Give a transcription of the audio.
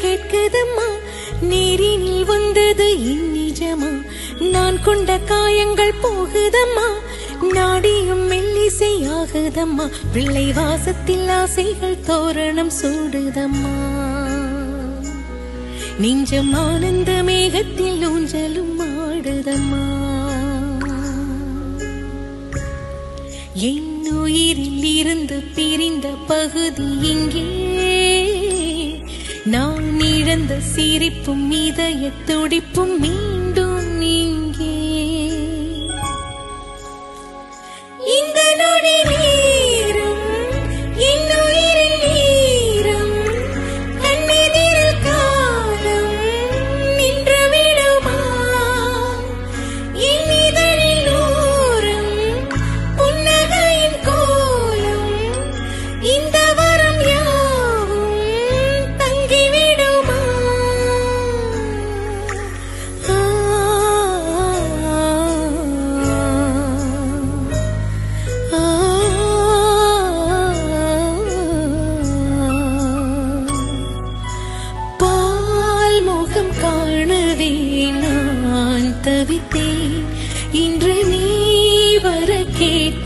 கேட்குதம்மா, நேரினில் வந்தது என் நிஜமா, நான் கொண்ட காயங்கள் போகுதம்மா, நாடியும் மெல்லிசையாகுதம்மா, பிள்ளை வாசத்தில் ஆசைகள் தோரணம் சூடுதம்மா, நெஞ்சம் ஆனந்த மேகத்தில் ஊஞ்சலும் ஆடுதம்மா, என் உயிரில் இருந்து பிரிந்த பகுதி இங்கே, நான் இழந்த சிரிப்பும் இதய துடிப்பும் மீண்டும் இங்கே, இந்த நொடி நேரம் என் உயிரில் ஈரம், கண்ணெதிரில் காலம் நின்று விடுமா, என் இதழில் ஓரம் புன்னகையின் கோலம், இந்த வரம் யாவும் தங்கிவிடுமா, பால் முகம் காணவே நான் தவித்தேன், இன்று நீ வர கேட்டேன்,